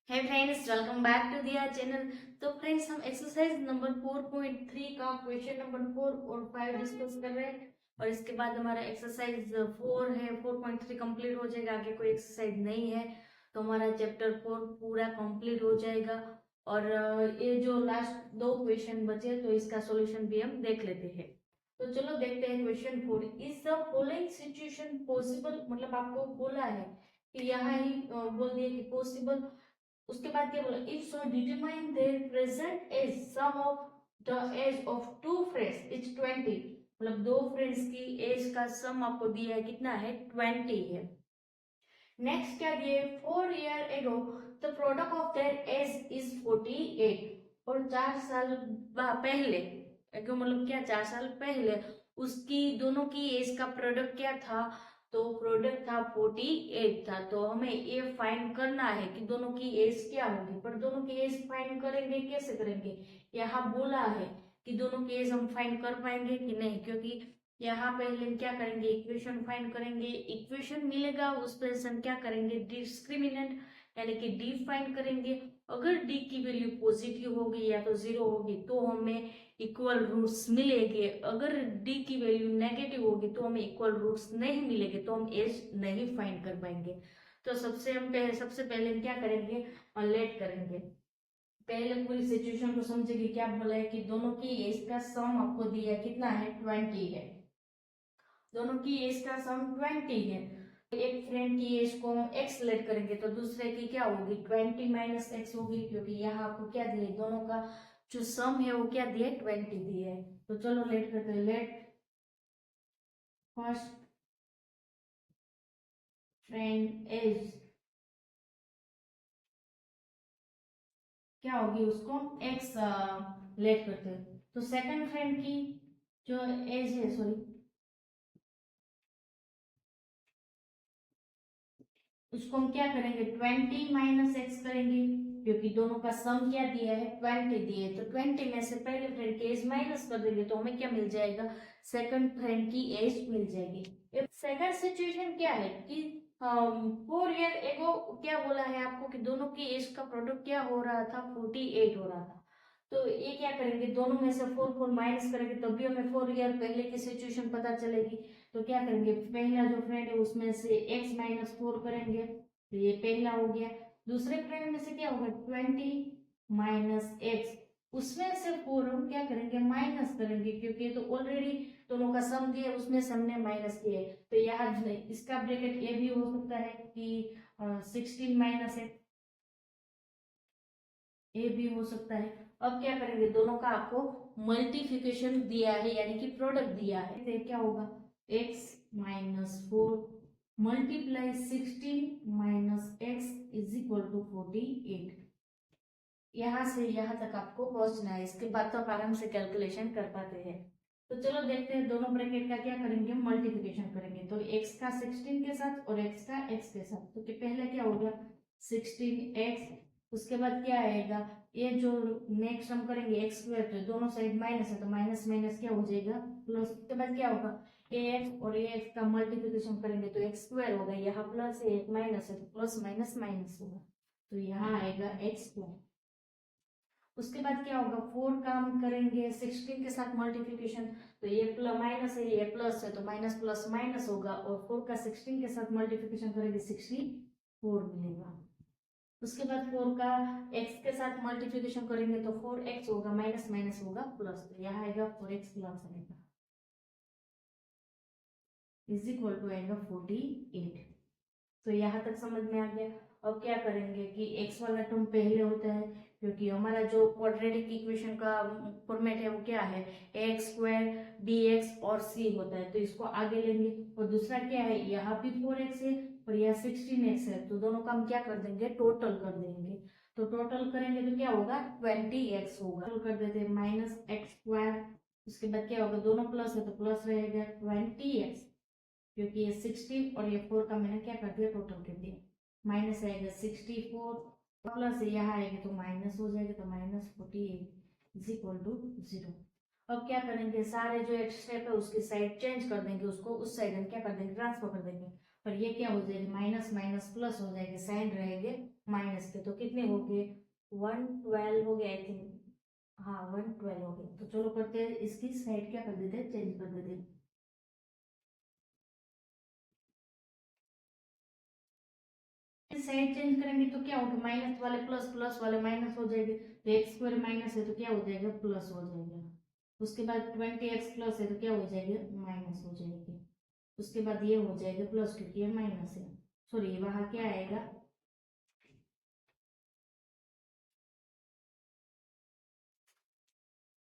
है friends, welcome back to their channel. तो friends, हम एक्सरसाइज नंबर 4.3 का क्वेश्चन नंबर 4 और 5 डिस्कस कर रहे हैं। और इसके बाद हमारा एक्सरसाइज 4 है, 4.3 कंप्लीट हो जाएगा। आगे कोई एक्सरसाइज नहीं है तो हमारा चैप्टर 4 पूरा कंप्लीट हो जाएगा। और ये जो लास्ट दो क्वेश्चन बचे तो इसका सॉल्यूशन भी हम देख लेते हैं। तो चलो देखते हैं question 4। Is the following situation possible, मतलब आपको बोला है कि यहाँ ही बोल दिया कि पॉसिबल। उसके बाद क्या बोला, if so determine their present age sum of the age of two friends is 20, मतलब दो फ्रेंड्स की एज का सम आपको दिया है, कितना है, 20 है। नेक्स्ट क्या दिए, 4 year ago the product of their age is 48, और 4 साल पहले, एगो मतलब क्या, 4 साल पहले उसकी दोनों की एज का प्रोडक्ट क्या था, तो प्रोडक्ट था 48 था। तो हमें ये फाइंड करना है कि दोनों की एज क्या होगी। पर दोनों की एज फाइंड करेंगे, कैसे करेंगे, यहाँ बोला है कि दोनों की एज हम फाइंड कर पाएंगे कि नहीं, क्योंकि यहाँ पहले हम क्या करेंगे, इक्वेशन फाइंड करेंगे। इक्वेशन मिलेगा उस पर हम क्या करेंगे, डिस्क्रिमिनेंट यानी कि डी फाइंड करेंगे। अगर डी की वैल्यू पॉजिटिव होगी या तो जीरो होगी तो हमें इक्वल रूट्स मिलेंगे। अगर डी की वैल्यू नेगेटिव होगी तो हमें इक्वल रूट्स नहीं मिलेंगे, तो हम एज नहीं फाइंड कर पाएंगे। तो सबसे पहले हम क्या करेंगे, लेट करेंगे। पहले पूरी सिचुएशन को समझेंगे। क्या बोला है कि दोनों की एज का सम आपको दिया है, कितना है, 20 है। दोनों की एज का सम 20 है। एक फ्रेंड की एज को हम एक्स लेट करेंगे तो दूसरे की क्या होगी, 20 माइनस एक्स होगी, क्योंकि यहाँ आपको क्या दिया, दोनों का जो सम है वो क्या दिया, 20 दिया है। तो चलो लेट करते हैं। लेट फर्स्ट फ्रेंड एज क्या होगी, उसको एक्स लेट करते हैं। तो सेकंड फ्रेंड की जो एज है, सॉरी, उसको हम क्या करेंगे, 20 माइनस एक्स करेंगे, क्योंकि दोनों का सम क्या दिया है, 20 दिए है। तो 20 में से पहले फ्रेंड की एज माइनस कर देंगे तो हमें क्या मिल जाएगा, सेकंड फ्रेंड की एज मिल जाएगी। सेकंड सिचुएशन क्या है कि 4 ईयर एगो क्या बोला है आपको कि दोनों की एज का प्रोडक्ट क्या हो रहा था, 48 हो रहा था। तो ये क्या करेंगे, दोनों में से 4 माइनस करेंगे तब भी हमें 4 ईयर पहले की सिचुएशन पता चलेगी। तो क्या करेंगे, पहला जो फ्रेंड है उसमें से x माइनस 4 करेंगे, तो ये पहला हो गया। दूसरे फ्रेंड में से क्या होगा, 20 माइनस एक्स, उसमें से 4 हम क्या करेंगे, माइनस करेंगे, क्योंकि ये तो ऑलरेडी दोनों का सम दिया है, उसमें से हमने माइनस किया है। तो यहाँ इसका ब्रैकेट ये भी हो सकता है कि 16 माइनस एक्स, ये भी हो सकता है। अब क्या करेंगे, दोनों का आपको मल्टीप्लिकेशन दिया है यानी कि प्रोडक्ट दिया है, तो क्या होगा, x minus 4 multiply 16 minus x is equal to 48। यहाँ से यहाँ तक आपको पहुंचना है, इसके बाद तो आप आराम से कैलकुलेशन कर पाते हैं। तो चलो देखते हैं, दोनों ब्रैकेट का क्या करेंगे, मल्टीप्लिकेशन करेंगे। तो x का 16 के साथ और x का x के साथ, तो पहले क्या हो गया, 16x, उसके बाद क्या आएगा, ये जो नेक्स्ट हम करेंगे एक्स स्क्वायर, तो दोनों साइड माइनस है तो माइनस माइनस क्या हो जाएगा, प्लस। उसके बाद क्या होगा, ए एक्स और ए एक्स का मल्टीप्लिकेशन करेंगे तो एक्स स्क्वायर होगा, यहाँ प्लस है एक माइनस है तो प्लस माइनस माइनस होगा, तो यहाँ आएगा एक्स स्क्वायर। उसके बाद क्या होगा, 4 का हम करेंगे 16 के साथ मल्टीप्लिकेशन, तो ये प्लस माइनस है, ये प्लस है तो माइनस प्लस माइनस होगा, और 4 का 16 के साथ मल्टीप्लिकेशन करेंगे 64 मिलेगा। उसके बाद 4 का x के साथ मल्टीप्लिकेशन करेंगे तो 4x होगा, माइनस माइनस होगा प्लस, तो यहाँ आएगा 4x प्लस आएगा इज इक्वल टू आएगा 48। तो यहाँ तक समझ में आ गया। अब क्या करेंगे कि x वाला टर्म पहले होता है, क्योंकि हमारा जो क्वाड्रेटिक इक्वेशन का फॉर्मेट है वो क्या है, एक्स स्क्वायर dx और c होता है, तो इसको आगे लेंगे। और दूसरा क्या है, यहाँ भी 4x है और यहाँ 16x है, तो दोनों का हम क्या कर देंगे, टोटल कर देंगे। तो टोटल करेंगे तो क्या होगा, 20x होगा। टोटल कर देते हैं माइनस एक्स स्क्वायर, उसके बाद क्या होगा, दोनों प्लस है तो प्लस रहेगा 20x, क्योंकि ये 16 और ये 4 का मैंने क्या कर दिया, टोटल कर दिया। माइनस आएगा 64 प्लस यहाँ आएगा तो माइनस हो जाएगा, तो माइनस 48 इज इक्वल टू 0। अब क्या करेंगे, सारे जो एक स्टेप है उसकी साइड चेंज कर देंगे, उसको उस साइड हम क्या कर देंगे, ट्रांसफर कर देंगे। पर ये क्या हो जाएगा, माइनस माइनस प्लस हो जाएगा, साइन रहेंगे माइनस के, तो कितने हो गए 112 हो गए आई थिंक, हाँ 112 हो गए। तो चलो करते हैं इसकी साइड क्या कर देते हैं, चेंज कर देते हैं। साइड चेंज करेंगे तो क्या होगा, माइनस वाले प्लस, प्लस वाले माइनस हो जाएंगे, तो एक्स स्क्वायर माइनस है तो क्या हो जाएगा, प्लस हो जाएगा। उसके बाद 20x प्लस है तो क्या हो जाएगा, माइनस हो जाएगी। उसके बाद ये हो जाएगा प्लस क्योंकि ये माइनस है, सॉरी वहां क्या आएगा,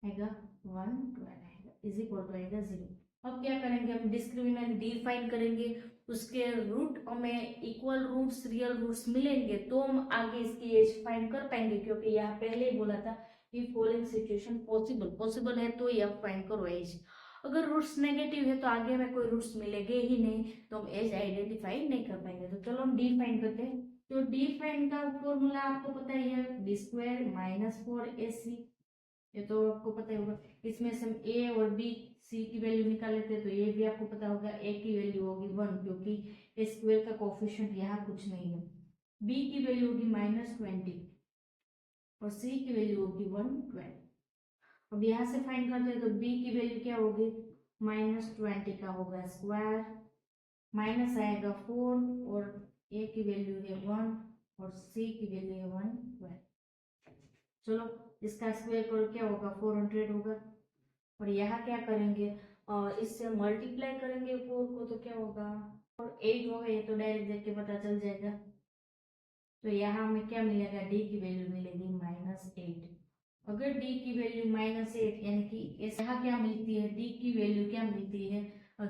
आएगा 112 आएगा, इज इक्वल टू आएगा 0। अब क्या करेंगे, हम डिस्क्रिमिनेंट डिफाइन करेंगे, उसके रूट हमें इक्वल रूट्स रियल रूट्स मिलेंगे तो हम आगे इसकी एज फाइंड कर पाएंगे, क्योंकि यहाँ पहले ही बोला था कि फॉलोइंग सिचुएशन पॉसिबल है तो ये अब फाइंड करो एज। अगर रूट्स नेगेटिव है तो आगे हमें कोई रूट्स मिलेंगे ही नहीं, तो हम एज आइडेंटिफाई नहीं कर पाएंगे। तो चलो हम डिफाइन करते हैं। तो डिफाइन का फॉर्मूला आपको पता ही है, डी स्क्वायर माइनस 4ac, ये तो आपको पता ही होगा। इसमें से हम ए और बी सी की वैल्यू निकाल लेते हैं, तो ये भी आपको पता होगा, ए की वैल्यू होगी 1 क्योंकि ए स्क्वायर का कोफिशिएंट यहाँ कुछ नहीं है। बी की वैल्यू होगी -20 और सी की वैल्यू होगी 112। अब यहाँ से फाइंड करते हैं तो बी की वैल्यू क्या होगी, -20 का होगा स्क्वायर, माइनस आएगा 4 और ए की वैल्यू है 1 और सी की वैल्यू है 112। चलो इसका स्क्वायर करो क्या होगा, 400 होगा। और यहाँ क्या करेंगे, इससे मल्टीप्लाई करेंगे 4 को तो क्या होगा, और 8 होगा, ये तो डायरेक्ट देख के पता चल जाएगा। तो यहाँ हमें क्या मिलेगा, डी की वैल्यू मिलेगी -8। अगर डी की वैल्यू -8 यानी कि यहाँ क्या मिलती है, डी की वैल्यू क्या मिलती है,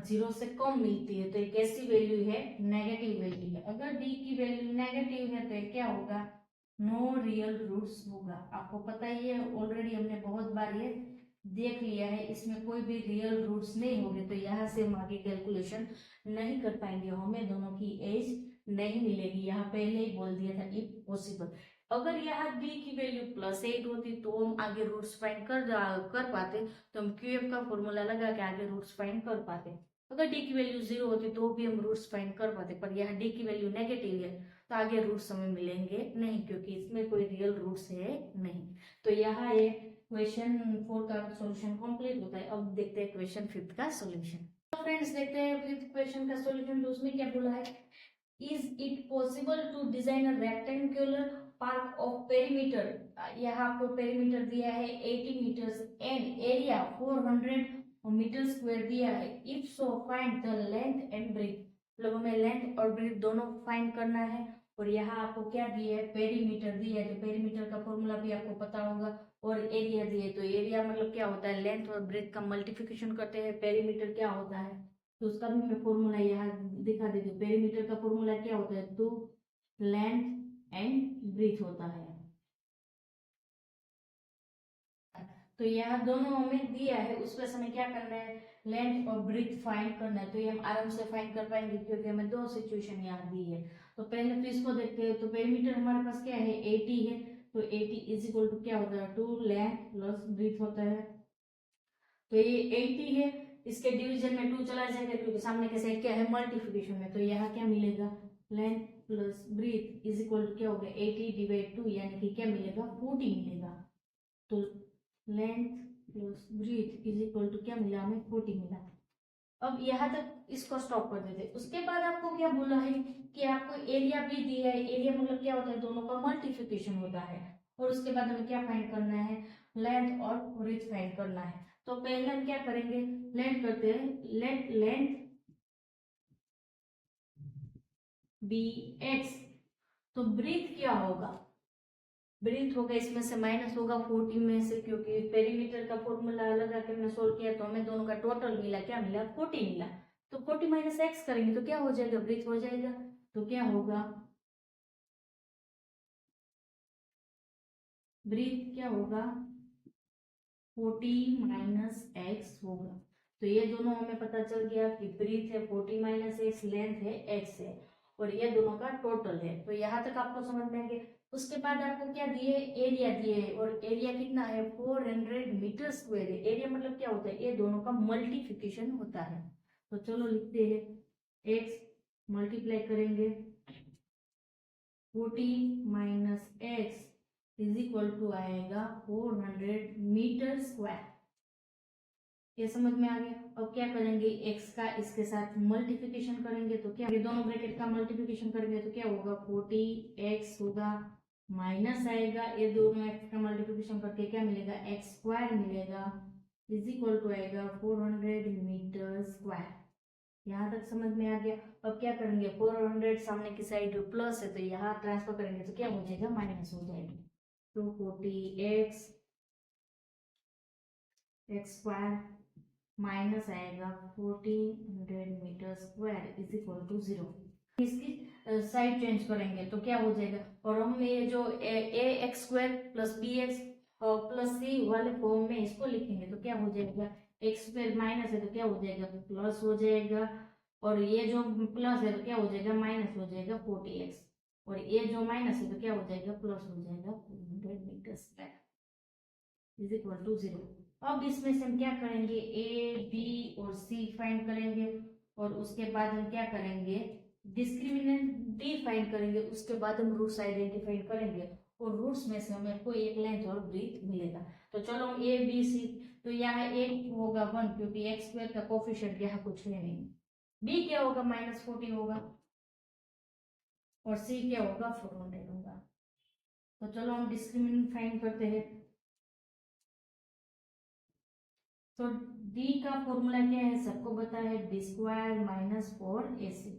0 से कम मिलती है, तो एक ऐसी वैल्यू है नेगेटिव वैल्यू है। अगर डी की वैल्यू नेगेटिव है तो ये क्या होगा, नो रियल रूट्स होगा। आपको पता ही है, ऑलरेडी हमने बहुत बार ये देख लिया है, इसमें कोई भी रियल रूट्स नहीं होंगे, तो यहाँ से हम आगे कैलकुलेशन नहीं कर पाएंगे, हमें दोनों की एज नहीं मिलेगी। यहाँ पहले ही बोल दिया था इफ पॉसिबल। अगर यहाँ b की वैल्यू +8 होती तो हम आगे रूट्स फाइंड कर पाते, तो हम QF का फॉर्मूला लगा के आगे रूट्स फाइंड कर पाते। अगर d की वैल्यू 0 होती तो भी हम रूट्स फाइंड कर पाते, पर यहाँ d की वैल्यू नेगेटिव है तो आगे रूट्स हमें मिलेंगे नहीं, क्योंकि इसमें कोई रियल रूट्स है नहीं। तो यहाँ ये क्वेश्चन 4 का सॉल्यूशन कंप्लीट होता है। अब देखते हैं क्वेश्चन 5 का सॉल्यूशन। तो फ्रेंड्स देखते हैं 5th क्वेश्चन का सॉल्यूशन। तो उसमें क्या बोला है, is it possible to design a rectangular park of perimeter, यहाँ आपको पेरीमीटर दिया है 80 metres and area 400 metre square दिया है, if so find the length and breadth, मतलब हमें लेंथ और ब्रेथ दोनों फाइंड करना है। और यहाँ आपको क्या दिया है, पेरीमीटर दिया है, तो पेरीमीटर का फॉर्मूला भी आपको पता होगा। और एरिया दिए, तो एरिया मतलब क्या होता है, लेंथ और ब्रेथ का मल्टीप्लिकेशन करते हैं। पेरीमीटर क्या होता है, तो उसका भी मैं फॉर्मूला यहाँ दिखा देती हूँ। पेरीमीटर का फॉर्मूला क्या होता है, तो लेंथ एंड ब्रीथ होता है। तो यहाँ दोनों हमें दिया है, उसमें से हमें क्या करना है, लेंथ और ब्रीथ फाइंड करना है। तो ये हम आराम से फाइंड कर पाएंगे क्योंकि हमें दो सिचुएशन यहाँ दी है। तो पहले तो इसको देखते हैं। तो पेरीमीटर हमारे पास क्या है, 80 है, तो 80 इज इक्वल टू क्या होता है, 2 लेंथ प्लस ब्रीथ होता है। तो ये 80 है, इसके डिवीजन में 2 चला जाएगा क्योंकि सामने के साइड क्या है, मल्टीप्लिकेशन में। तो यहाँ क्या मिलेगा, length plus breadth is equal to क्या होगा, 80 डिवाइड 2 यानी कि क्या मिलेगा, 40 मिलेगा। तो length plus breadth is equal to क्या मिला हमें, 40 मिला। अब यहाँ तक इसको स्टॉप कर देते। उसके बाद आपको क्या बोला है कि आपको एरिया भी दिया है। एरिया मतलब क्या होता है, दोनों का मल्टीप्लिकेशन होता है। और उसके बाद हमें क्या फाइंड करना है, लेंथ और ब्रीथ फाइंड करना है। तो पहले हम क्या करेंगे, लेंथ करते हैं, लेट लेंथ बी एक्स। तो ब्रीथ क्या होगा, ब्रीथ होगा इसमें से माइनस होगा 40 में से, क्योंकि पेरीमीटर का फॉर्मूला लगा के हमने सोल्व किया, तो हमें दोनों का टोटल मिला, क्या मिला, 40 मिला। तो 40 माइनस एक्स करेंगे तो क्या हो जाएगा, ब्रीथ हो जाएगा। तो क्या होगा, ब्रीथ क्या होगा, 40 माइनस एक्स होगा। तो ये दोनों हमें पता चल गया कि ब्रीथ है 40 माइनस एक्स, लेंथ है एक्स है, और ये दोनों का टोटल है। तो यहाँ तक आपको समझ में आएंगे। उसके बाद आपको क्या दिए, एरिया दिए है, और एरिया कितना है, 400 मीटर स्क्वायर है। एरिया मतलब क्या होता है, ये दोनों का मल्टीप्लिकेशन होता है। तो चलो लिखते हैं, एक्स मल्टीप्लाई करेंगे 40 minus x is equal to आएगा 400 मीटर स्क्वायर। ये समझ में आ गया। अब क्या करेंगे, x का इसके साथ मल्टीप्लिकेशन करेंगे तो क्या, दोनों ब्रैकेट का मल्टीप्लिकेशन करेंगे तो क्या होगा, 40x होगा, माइनस आएगा, ये दोनों x का मल्टीप्लिकेशन करके क्या मिलेगा, एक्स स्क्वायर मिलेगा, इज इक्वल टू आएगा 400 मीटर स्क्वायर। यहाँ तक समझ में आ गया। अब क्या करेंगे, 400 सामने की साइड प्लस है तो यहाँ ट्रांसफर करेंगे तो क्या हो जाएगा, माइनस हो जाएगा। तो 40x एक्स स्क्वायर माइनस आएगा 1400 metre square is equal to 0। इसकी साइड चेंज करेंगे तो क्या हो जाएगा, और हम ये जो a x square plus b x plus c वाले फॉर्म में इसको लिखेंगे तो क्या हो जाएगा, एक्स स्क्वायर माइनस है तो क्या हो जाएगा, प्लस हो जाएगा, और ये जो प्लस है तो क्या हो जाएगा, माइनस हो जाएगा 40x, और ये जो माइनस है तो क्या हो जाएगा, प्लस हो जाएगा 400 metre square is equal to 0। अब इसमें से हम क्या करेंगे, ए बी और सी फाइंड करेंगे, और उसके बाद हम क्या करेंगे, डिस्क्रिमिनेंट डी फाइंड करेंगे, उसके बाद हम रूट्स आइडेंटिफाई करेंगे, और रूट्स में से हमें कोई एक लेंथ और ब्रीथ मिलेगा। तो चलो हम ए बी सी, तो यहाँ एक होगा 1 क्योंकि एक्स स्क्वायर का कोफिशिएंट यहाँ कुछ है नहीं, बी क्या होगा, -40 होगा, और सी क्या होगा, 400 होगा। तो चलो हम डिस्क्रिमिनेंट फाइंड करते हैं। तो d का फॉर्मूला क्या है, सबको पता है, b square minus 4ac।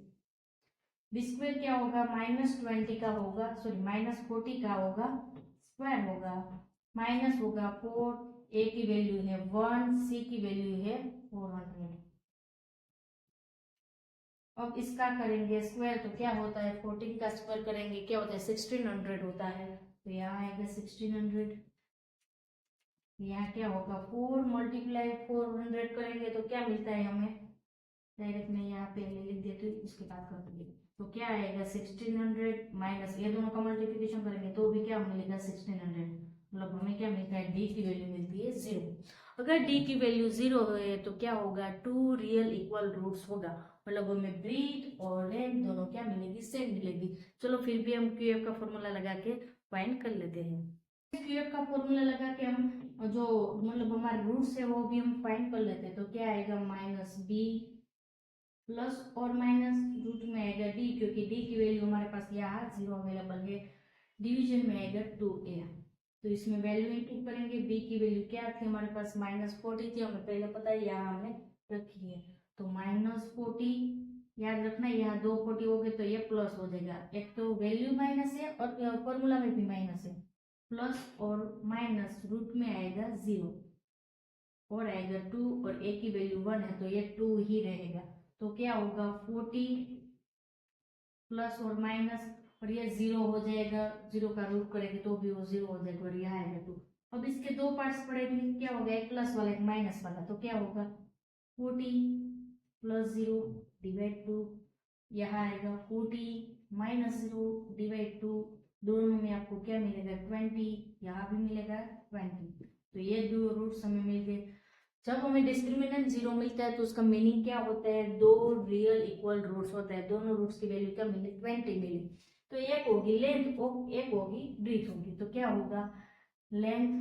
B square क्या होगा, -20 का होगा, सॉरी -40 का होगा, स्क्वायर होगा, माइनस होगा 4, a की वैल्यू है 1, c की वैल्यू है 400। अब इसका करेंगे स्क्वायर तो क्या होता है, 14 का स्क्वायर करेंगे क्या होता है, 1600 होता है, तो यहाँ आएगा 1600। यहाँ क्या होगा, 4 मल्टीप्लाई 400 करेंगे तो क्या मिलता है हमें, डायरेक्ट मैं यहाँ पे लिख देती हूँ, उसके बाद कर दूंगी। तो क्या आएगा, 1600 माइनस ये दोनों का मल्टीप्लिकेशन करेंगे तो भी क्या मिलेगा, 1600, मतलब हमें क्या मिलता है, डी की वैल्यू मिलती है 0। अगर डी की वैल्यू 0 है तो क्या होगा, 2 रियल इक्वल रूट्स होगा, मतलब हमें ब्रीथ और लेंथ दोनों क्या मिलेगी, सेम मिलेगी। चलो फिर भी हम क्यूएफ का फॉर्मूला लगा के फाइंड कर लेते हैं। क्यूएफ का फॉर्मूला लगा के हम जो मतलब हमारे रूट्स है वो भी हम फाइंड कर लेते हैं। तो क्या आएगा, -b प्लस और माइनस रूट में आएगा d, क्योंकि d की वैल्यू हमारे पास यहाँ 0 अवेलेबल है, डिवीजन में आएगा 2a। तो इसमें वैल्यू इंटू करेंगे, b की वैल्यू क्या थी हमारे पास, -40 थी, हमें पहले पता है, यहाँ हमने रखी है। तो -40 याद रखना, यहाँ 2 40 हो गए तो ये प्लस हो जाएगा, एक तो वैल्यू माइनस है और फॉर्मूला में भी माइनस है, प्लस और माइनस रूट में आएगा 0 और आएगा 2, और a की वैल्यू 1 है तो ये 2 ही रहेगा। तो क्या होगा, 40 प्लस और माइनस, और ये 0 हो जाएगा, 0 का रूट करेंगे तो भी वो 0 हो जाएगा, और यहाँ आएगा 2। अब इसके दो पार्ट्स पड़ेंगे, क्या होगा, एक प्लस वाला एक माइनस वाला, तो क्या होगा, 40 प्लस 0 डिवाइड 2, यहाँ आएगा 40 माइनस 0 डिवाइड 2, दोनों में आपको क्या मिलेगा, 20, यहाँ भी मिलेगा 20। तो ये दो रूट्स हमें मिल गए। जब हमें डिस्क्रिमिनेंट 0 मिलता है तो उसका मीनिंग क्या होता है, दो रियल इक्वल रूट्स होता है, दोनों रूट्स की वैल्यू क्या मिली, 20 मिली। तो एक होगी लेंथ और एक होगी ब्रीथ होगी, तो क्या होगा, लेंथ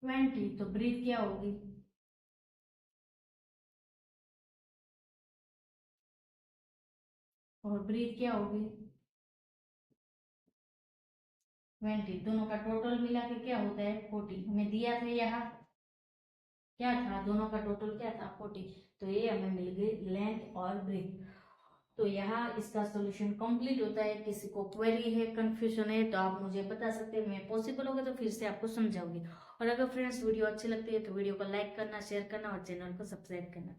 20 तो ब्रीथ क्या होगी, और ब्रीथ क्या होगी 20, दोनों का टोटल मिला के क्या होता है 40। हमें दिया था यहाँ क्या था, दोनों का टोटल क्या था 40, तो ये हमें मिल गई लेंथ और ब्रीथ। तो यहाँ इसका सॉल्यूशन कंप्लीट होता है। किसी को क्वेरी है, कंफ्यूजन है तो आप मुझे बता सकते हैं, मैं पॉसिबल होगा तो फिर से आपको समझाऊंगी। और अगर फ्रेंड्स वीडियो अच्छी लगती है तो वीडियो को लाइक करना, शेयर करना और चैनल को सब्सक्राइब करना।